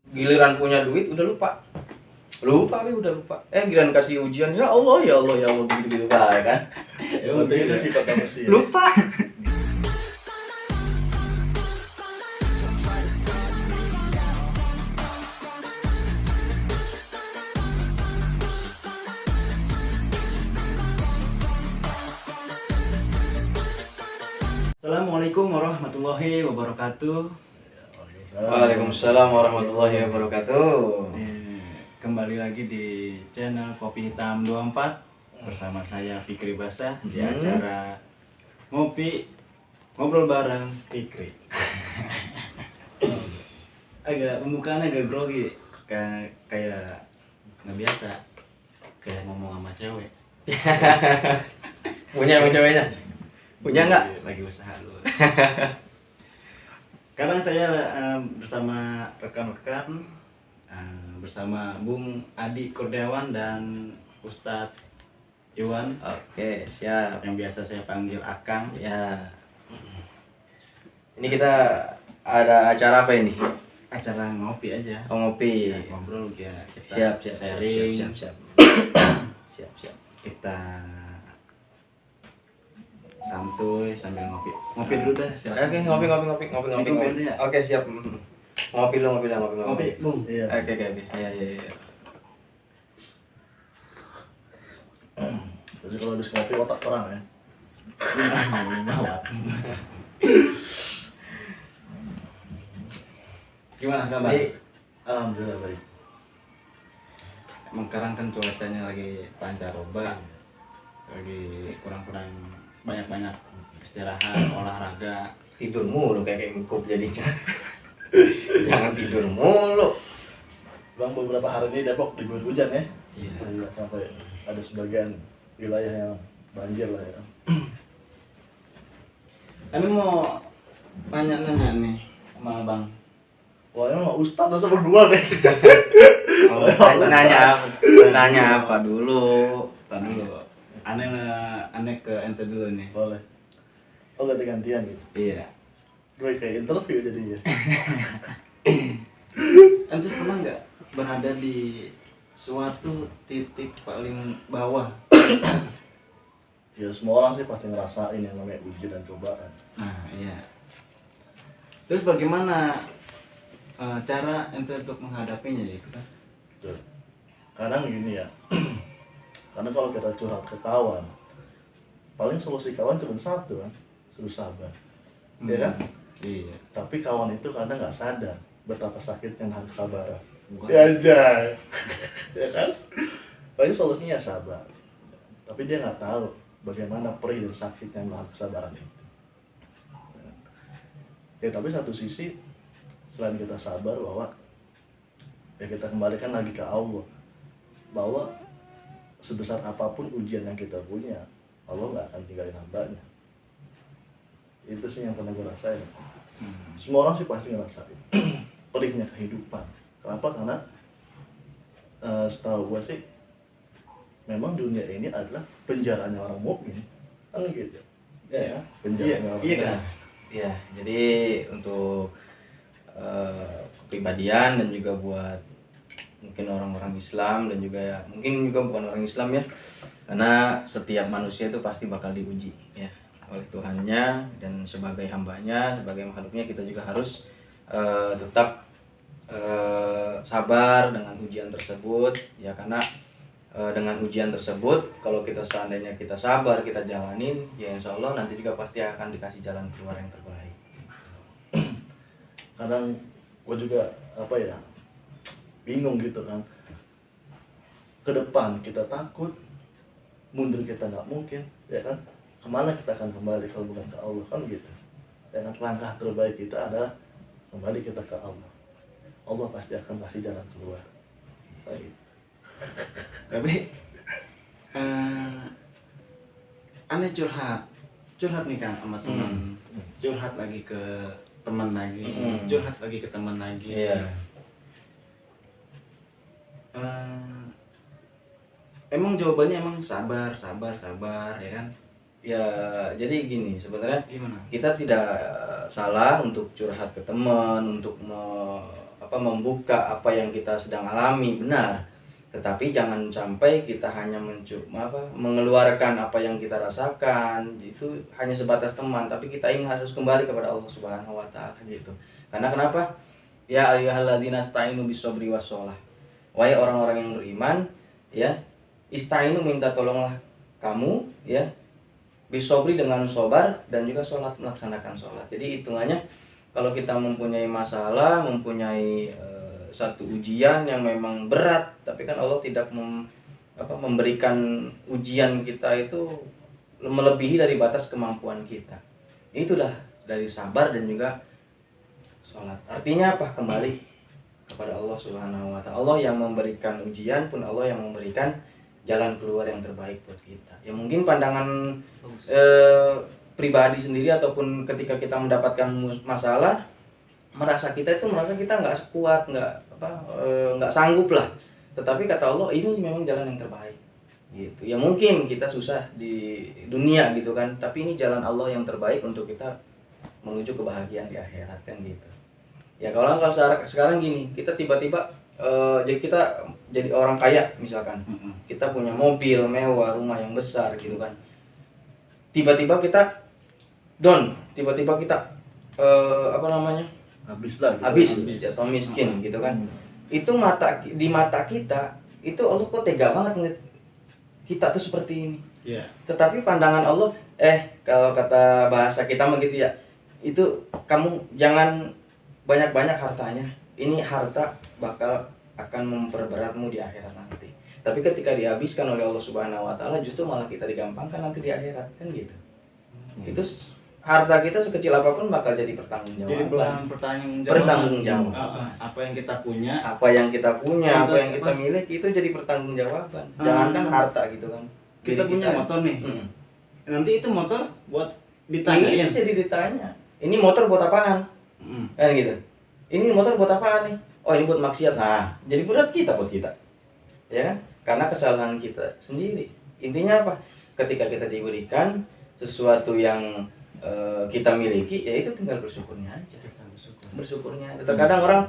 giliran punya duit udah lupa. Lupa, udah lupa. Giliran kasih ujian, ya Allah, ya Allah, ya Allah, gitu-gitu kan. Berarti itu sifat manusia. Lupa. Assalamualaikum warahmatullahi wabarakatuh. Waalaikumsalam warahmatullahi wabarakatuh. Kembali lagi di channel Kopi Hitam 24 bersama saya Fikri Basah di acara ngobrol bareng Fikri. Pembukaan agak grogi, kayak nggak biasa, kayak ngomong sama cewek. Punya emang ceweknya? Punya nggak? Lagi usaha dulu. Sekarang saya bersama rekan-rekan, bersama Bung Adi Kurniawan dan Ustadz Iwan. Oke, siap. Yang biasa saya panggil Akang. Ya. Ini kita ada acara apa ini? Acara ngopi aja. Oh, ngopi. Ya, ngobrol ya. Siap, Sharing. siap. Siap. Kita santuy sambil ngopi. Ngopi dulu dah. Oke, ngopi. Ngopi ya? Oke, siap. Ngopi lu. Ngopi, Bung. Iya. Oke. Iya. Jadi kalau habis ngopi otak terang ya. Gimana kabar? Baik. Alhamdulillah baik. Emang sekarang kan cuacanya lagi pancaroba, lagi kurang-kurang banyak istirahat, olahraga. Tidur mulu kayak ngikup jadinya. Jangan tidur mulu. Bang, beberapa hari ini Depok diguyur hujan ya. Iya. Sampai ada sebagian wilayah yang banjir lah ya. Kami mau nanya nih sama Bang. Wah, emang Ustadz sama gua deh. Oh, nanya apa dulu? Tar dulu. Aneh ke ente dulu nih. Boleh. Oh, ganti-gantian gitu. Iya. Gue kayak interview jadinya. Ente pernah nggak berada di suatu titik paling bawah? Ya semua orang sih pasti ngerasain yang namanya ujian dan cobaan. Nah, iya. Terus bagaimana cara ente untuk menghadapinya gitu kan? Betul. Kadang gini ya. Karena kalau kita curhat ke kawan, paling solusi kawan cuma satu kan, suruh sabar. Ya kan? Iya. Tapi kawan itu kadang nggak sadar betapa sakitnya nahan kesabaran. Bukan. Ya aja. Ya kan? Paling solusinya sabar. Tapi dia nggak tahu bagaimana perih dan sakitnya nahan kesabaran itu. Ya tapi satu sisi selain kita sabar bahwa ya kita kembalikan lagi ke Allah, bahwa sebesar apapun ujian yang kita punya, Allah nggak akan tinggalin hambanya. Itu sih yang pernah gue rasain. Semua orang sih pasti ngerasain perihnya kehidupan. Kenapa? Karena setahu gue sih memang dunia ini adalah penjaranya orang mukmin, kan gitu. Ya, penjaranya orang Iya mukmin. kan? Ya, jadi untuk kepribadian dan juga buat mungkin orang-orang Islam dan juga ya mungkin juga bukan orang Islam ya, karena setiap manusia itu pasti bakal diuji ya oleh Tuhannya, dan sebagai hambanya, sebagai makhluknya kita juga harus tetap sabar dengan ujian tersebut ya, karena dengan ujian tersebut kalau kita seandainya kita sabar, kita jalanin ya insya Allah nanti juga pasti akan dikasih jalan keluar yang terbaik. Kadang gue juga bingung gitu kan, ke depan kita takut, mundur kita nggak mungkin ya kan, kemana kita akan kembali kalau bukan ke Allah kan gitu ya kan. Langkah terbaik kita adalah kembali kita ke Allah. Allah pasti akan kasih jalan keluar kayak gitu. Tapi aneh curhat nih Kang sama teman. Curhat lagi ke teman lagi, curhat lagi ke teman lagi. Iya. Emang jawabannya emang sabar ya kan? Ya jadi gini, sebenarnya Gimana? kita tidak salah untuk curhat ke teman, untuk membuka apa yang kita sedang alami, benar. Tetapi jangan sampai kita hanya mengeluarkan apa yang kita rasakan, itu hanya sebatas teman, tapi kita ingin harus kembali kepada Allah Subhanahu wa taala gitu. Karena kenapa? Ya ayyuhalladzina ista'inu bis-sabri was-shalah. Wahai orang-orang yang beriman, ya, ista'inu minta tolonglah kamu, ya, bis-sabri dengan sabar dan juga sholat, melaksanakan sholat. Jadi hitungannya kalau kita mempunyai masalah, mempunyai satu ujian yang memang berat, tapi kan Allah tidak memberikan ujian kita itu melebihi dari batas kemampuan kita. Itulah dari sabar dan juga sholat. Artinya apa? Kembali kepada Allah Subhanahu wa taala. Allah yang memberikan ujian pun Allah yang memberikan jalan keluar yang terbaik buat kita. Ya mungkin pandangan pribadi sendiri ataupun ketika kita mendapatkan masalah, merasa kita nggak kuat, nggak sanggup lah. Tetapi kata Allah ini memang jalan yang terbaik gitu. Ya mungkin kita susah di dunia gitu kan, tapi ini jalan Allah yang terbaik untuk kita menuju kebahagiaan di akhirat kan gitu. Ya kalau sekarang gini, kita tiba-tiba jadi orang kaya misalkan, kita punya mobil mewah, rumah yang besar gitu kan, tiba-tiba kita down, tiba-tiba kita habis jatuh miskin gitu kan. Itu di mata kita itu Allah kok tega banget ngeliat kita tuh seperti ini. Yeah. Tetapi pandangan Allah, kalau kata bahasa kita begitu ya, itu kamu jangan banyak-banyak hartanya. Ini harta akan memperberatmu di akhirat nanti. Tapi ketika dihabiskan oleh Allah Subhanahu wa taala, justru malah kita digampangkan nanti di akhirat kan gitu. Itu harta kita sekecil apapun bakal jadi pertanggungjawaban. Jadi pertanggungjawab. Apa yang kita punya, apa yang kita miliki itu jadi pertanggungjawaban. Jangankan harta gitu kan. Kita punya motor nih. Nanti itu motor buat ditanyain. Itu jadi ditanya. Ini motor buat apaan? Kan gitu. Ini motor buat apaan nih? Oh, ini buat maksiat. Nah, jadi berat buat kita. Ya kan? Karena kesalahan kita sendiri. Intinya apa? Ketika kita diberikan sesuatu yang kita miliki, ya itu tinggal bersyukurnya aja. Bersyukurnya. Terkadang orang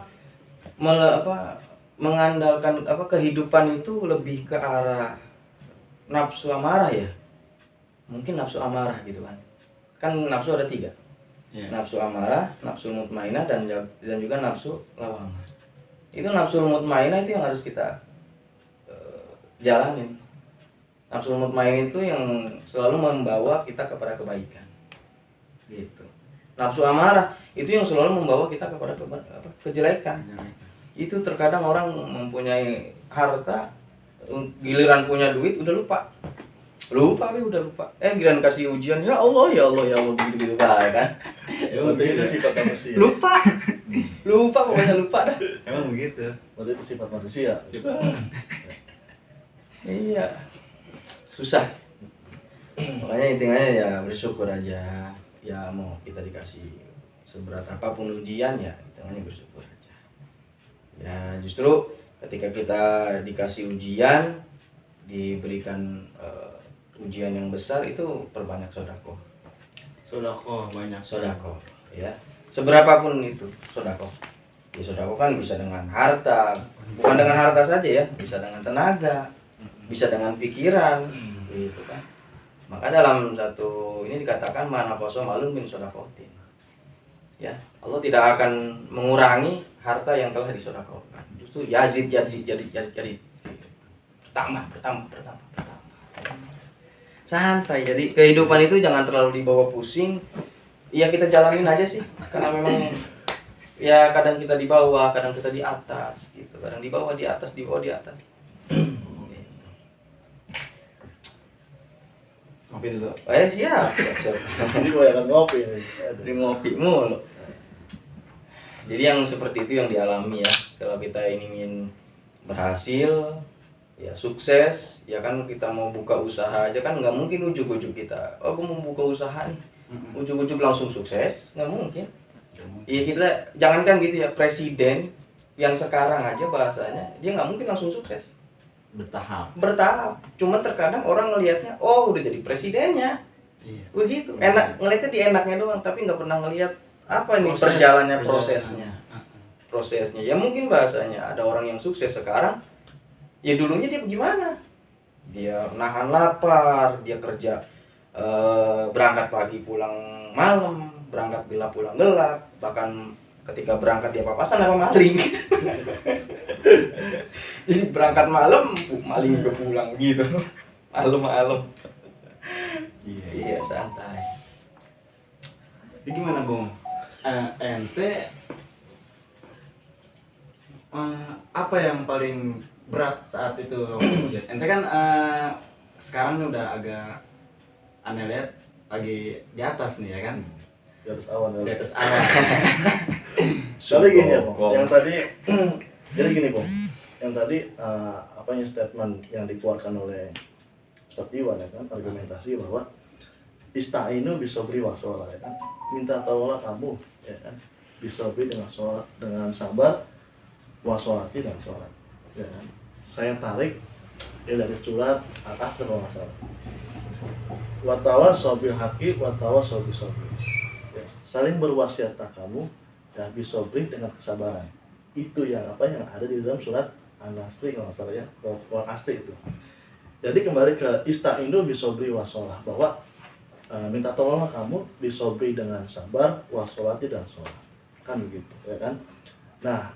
mengandalkan kehidupan itu lebih ke arah nafsu amarah ya. Mungkin nafsu amarah gitu kan. Kan nafsu ada 3. Yeah. Nafsu amarah, nafsu mutmainah dan juga nafsu lawamah. Itu nafsu mutmainah itu yang harus kita jalanin. Nafsu mutmainah itu yang selalu membawa kita kepada kebaikan. Gitu. Nafsu amarah itu yang selalu membawa kita kepada kejelekan. Itu terkadang orang mempunyai harta, giliran punya duit udah lupa, udah lupa. Giliran kasih ujian, ya Allah gitu kan. Berarti itu sifat manusia. Lupa pokoknya lupa dah. Emang begitu. Berarti itu sifat manusia. Iya. Susah. Makanya intinya ya bersyukur aja. Ya mau kita dikasih seberat apapun ujian ya hitungannya bersyukur aja. Ya justru ketika kita dikasih ujian, diberikan ujian yang besar, itu perbanyak sodako Banyak sodako ya, seberapapun itu sodako. Ya sodako kan bisa dengan harta, bukan dengan harta saja ya, bisa dengan tenaga, bisa dengan pikiran gitu kan. Maka dalam satu ini dikatakan mana koso malum bin sodakotin. Ya, Allah tidak akan mengurangi harta yang telah disodakokan. Justru yazid. Bertambah. Santai. Jadi kehidupan itu jangan terlalu dibawa pusing. Ya kita jalanin aja sih. Karena memang ya kadang kita di bawah, kadang kita di atas gitu. Kadang di bawah, di atas. Ngopi dulu. Siap. Jadi banyak ngopi nih. Dari ngopi mulu. Jadi yang seperti itu yang dialami ya. Kalau kita ingin berhasil, ya sukses, ya kan kita mau buka usaha aja kan nggak mungkin ujuk-ujuk kita. Oh, aku mau buka usaha nih, ujuk-ujuk langsung sukses, nggak mungkin. Iya kita jangankan gitu ya, presiden yang sekarang aja bahasanya dia nggak mungkin langsung sukses. Bertahap. Cuma terkadang orang ngelihatnya, oh udah jadi presidennya. Iya. Begitu. Enak ngelihatnya di enaknya doang, tapi nggak pernah ngelihat apa ini prosesnya. prosesnya. Ya mungkin bahasanya ada orang yang sukses sekarang, ya dulunya dia gimana? Dia nahan lapar, dia kerja berangkat pagi pulang malam, berangkat gelap pulang gelap, bahkan ketika berangkat dia papasan sama maling. Jadi berangkat malam, maling juga pulang gitu. Malam-malam. Iya santai. Jadi gimana Bung? Ente apa yang paling berat saat itu? Ente kan sekarang udah agak aneh lihat lagi di atas nih ya kan? Di atas awan. Di atas awan. Tapi gini ya, Bang. Kok. Yang tadi jadi gini, Bang. Yang tadi apa yang statement yang dikeluarkan oleh Ustaz Iwan ya kan, argumentasi bahwa istainu bisobri wasolah ya kan, minta tolonglah kamu ya kan, bisobri dengan sholat, dengan sabar, wasolati dan sholat ya kan. Saya tarik ya dari surat atas kalau nggak salah, watawa sobil haki watawa sobil sobri ya, saling berwasiatlah kamu dan bisobri dengan kesabaran. Itu yang apa yang ada di dalam surat An-Nasr kalau nggak salah ya, Quran asli itu. Jadi kembali ke istainu bisobri wasolah, bahwa minta tolonglah kamu bisobri dengan sabar, wasolati dan sholat, kan begitu ya kan. Nah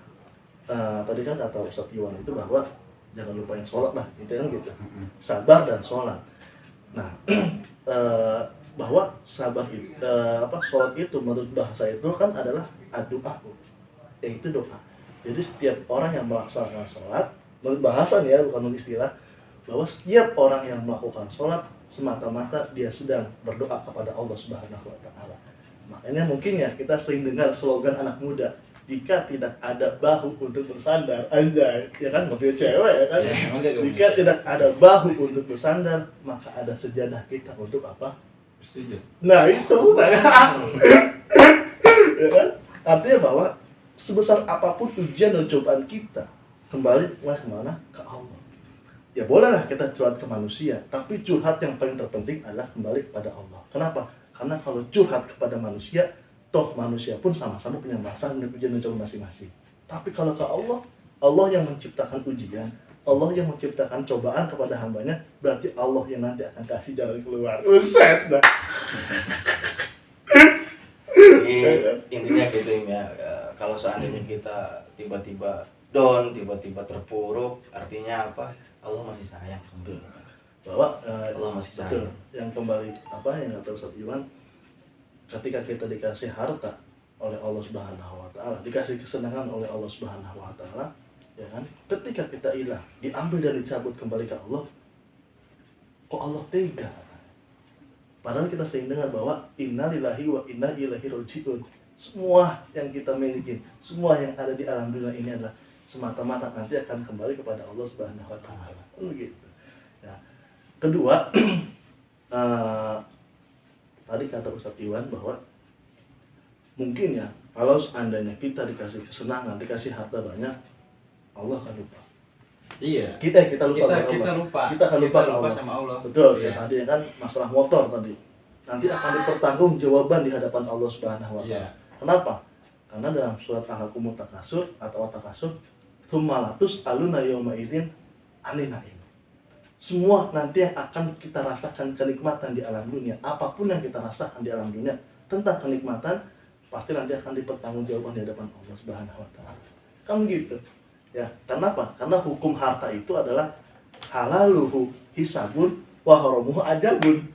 tadi kan kata Ustaz Iwan itu bahwa jangan lupa yang sholat lah, gitu kan gitu, sabar dan sholat. Nah bahwa sabar itu sholat itu menurut bahasa itu kan adalah doa, yaitu doa. Jadi setiap orang yang melaksanakan sholat, menurut bahasa nih ya, bukan menurut istilah, bahwa setiap orang yang melakukan sholat semata-mata dia sedang berdoa kepada Allah Subhanahu wa Ta'ala. Makanya mungkin ya kita sering dengar slogan anak muda, jika tidak ada bahu untuk bersandar, anjay, ya kan, mobil cewek ya kan. Jika tidak ada bahu untuk bersandar, maka ada sejadah kita untuk apa? Bersujud. Nah itu, ya kan? Artinya bahwa sebesar apapun ujian dan cobaan kita, kembali kemana? Ke Allah. Ya bolehlah kita curhat ke manusia, tapi curhat yang paling terpenting adalah kembali kepada Allah. Kenapa? Karena kalau curhat kepada manusia, toh manusia pun sama-sama punya masalah dan ujian dan cobaan masing-masing. Tapi kalau ke Allah, Allah yang menciptakan ujian, Allah yang menciptakan cobaan kepada hambanya, berarti Allah yang nanti akan kasih jalan keluar. Uset dah. Intinya gitu ya, kalau seandainya kita tiba-tiba down, tiba-tiba terpuruk, artinya apa? Allah masih sayang sama kita. Bahwa Allah masih betul, sayang. yang kembali apa yang kata Ustaz Iwan, ketika kita dikasih harta oleh Allah Subhanahu wa Ta'ala, dikasih kesenangan oleh Allah Subhanahu wa Ta'ala, ya kan? Ketika kita hilang, diambil dan dicabut kembali ke Allah, kok Allah tega? Padahal kita sering dengar bahwa inna lillahi wa inna ilaihi raji'un. Semua yang kita miliki, semua yang ada di alam dunia ini adalah semata-mata nanti akan kembali kepada Allah Subhanahu wa Ta'ala. Begitu. Ya. Kedua, tadi kata Ustaz Iwan bahwa mungkin ya kalau seandainya kita dikasih kesenangan, dikasih harta banyak, Allah akan lupa. Iya. Kita lupa. Kita akan lupa sama Allah. Betul. Iya. Ya, tadi kan masalah motor tadi. Nanti akan dipertanggungjawaban di hadapan Allah Subhanahu wa Ta'ala. Iya. Kenapa? Karena dalam surat Al-Hakumut Takasur atau Takasur, Tsumalatus aluna yawma idzin anin na'im. Semua nanti yang akan kita rasakan kenikmatan di alam dunia, apapun yang kita rasakan di alam dunia tentang kenikmatan, pasti nanti akan dipertanggungjawabkan di hadapan Allah Subhanahu wa Ta'ala. Kan gitu. Ya, kenapa? Karena hukum harta itu adalah halaluhu hisabun wa haramuhu ajabun.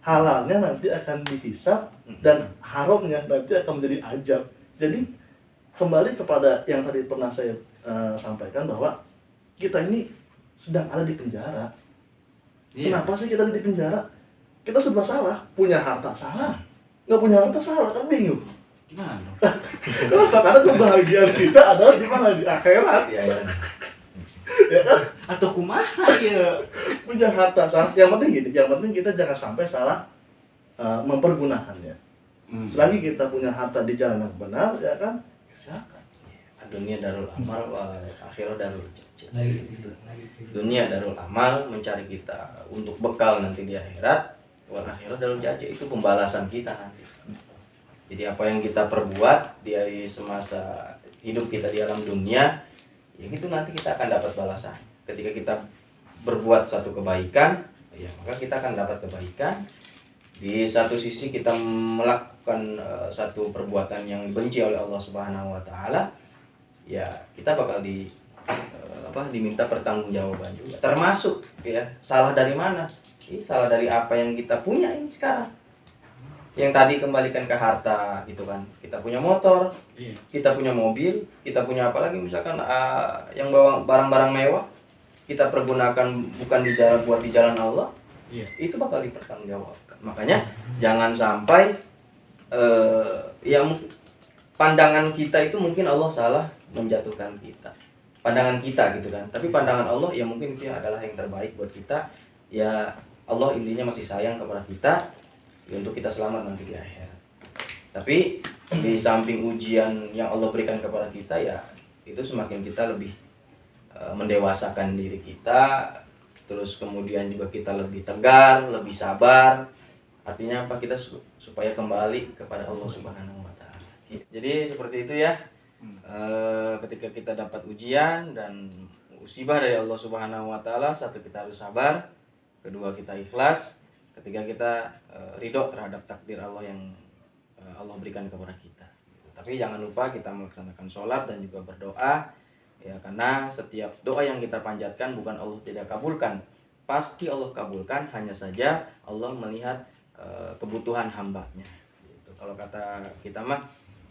Halalnya nanti akan dihisab dan haramnya nanti akan menjadi ajab. Jadi kembali kepada yang tadi pernah saya sampaikan bahwa kita ini sedang ada di penjara. Iya. Kenapa sih kita ada di penjara? Kita serba salah, punya harta salah, nggak punya harta salah, kan bingung. Gimana? Kenapa? Karena kebahagiaan kita adalah di mana? Di akhirat. Iya. Ya kan? Atau kumaha ya? Punya harta salah. Yang penting gini, yang penting kita jangan sampai salah mempergunakannya. Selagi kita punya harta di jalan yang benar, ya kan? Silakan. Dunia darul amal, akhirat darul jajah. Dunia darul amal mencari kita untuk bekal nanti di akhirat, wal akhirat darul jajah, itu pembalasan kita nanti. Jadi apa yang kita perbuat di semasa hidup kita di alam dunia, ya itu nanti kita akan dapat balasan. Ketika kita berbuat satu kebaikan, ya maka kita akan dapat kebaikan. Di satu sisi kita melakukan satu perbuatan yang dibenci oleh Allah Subhanahu wa taala, ya kita bakal diminta pertanggungjawaban juga. Termasuk ya, salah dari mana? Salah dari apa yang kita punya ini sekarang. Yang tadi kembalikan ke harta gitu kan. Kita punya motor, kita punya mobil, kita punya apa lagi misalkan yang bawa barang-barang mewah, kita pergunakan bukan buat di jalan Allah. Itu bakal dipertanggungjawabkan. Makanya jangan sampai pandangan kita itu mungkin Allah salah menjatuhkan kita. Pandangan kita gitu kan. Tapi pandangan Allah ya mungkin itu adalah yang terbaik buat kita. Ya Allah intinya masih sayang kepada kita ya, untuk kita selamat nanti di akhirat. Tapi di samping ujian yang Allah berikan kepada kita ya itu semakin kita lebih mendewasakan diri kita, terus kemudian juga kita lebih tegar, lebih sabar. Artinya apa? Kita supaya kembali kepada Allah Subhanahu wa taala. Jadi seperti itu ya. Ketika kita dapat ujian dan musibah dari Allah Subhanahu wa taala, satu kita harus sabar, kedua kita ikhlas, ketiga kita ridho terhadap takdir Allah yang Allah berikan kepada kita. Tapi jangan lupa kita melaksanakan sholat dan juga berdoa. Ya, karena setiap doa yang kita panjatkan bukan Allah tidak kabulkan, pasti Allah kabulkan, hanya saja Allah melihat kebutuhan hambanya gitu. Kalau kata kita mah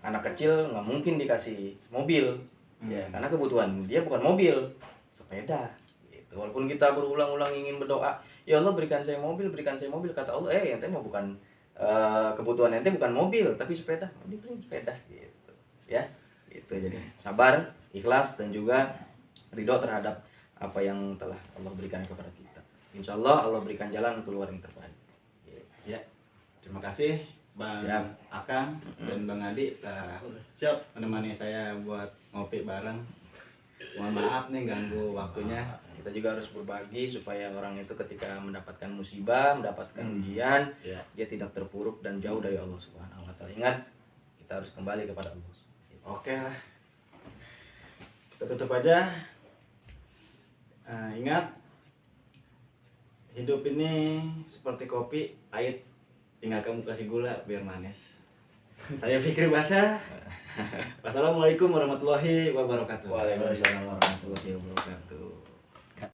anak kecil nggak mungkin dikasih mobil ya, karena kebutuhan dia bukan mobil, sepeda gitu. Walaupun kita berulang-ulang ingin berdoa, ya Allah berikan saya mobil, kata Allah ente mah bukan kebutuhan ente bukan mobil tapi sepeda, diberi sepeda gitu ya. Itu jadi sabar, ikhlas, dan juga ridho terhadap apa yang telah Allah berikan kepada kita. Insya Allah Allah berikan jalan keluar yang terbaik. Ya, terima kasih Bang Akang dan Bang Adi Siap menemani saya buat ngopi bareng. Mohon maaf nih ganggu waktunya. Kita juga harus berbagi supaya orang itu ketika mendapatkan musibah, mendapatkan ujian, dia tidak terpuruk dan jauh dari Allah Subhanahu wa taala. Ingat, kita harus kembali kepada Allah. Oke lah. Kita tutup aja. Ingat, hidup ini seperti kopi, pahit. Tinggal kamu kasih gula biar manis. Saya Fikri Basa. Wassalamualaikum warahmatullahi wabarakatuh. Waalaikumsalam warahmatullahi wabarakatuh.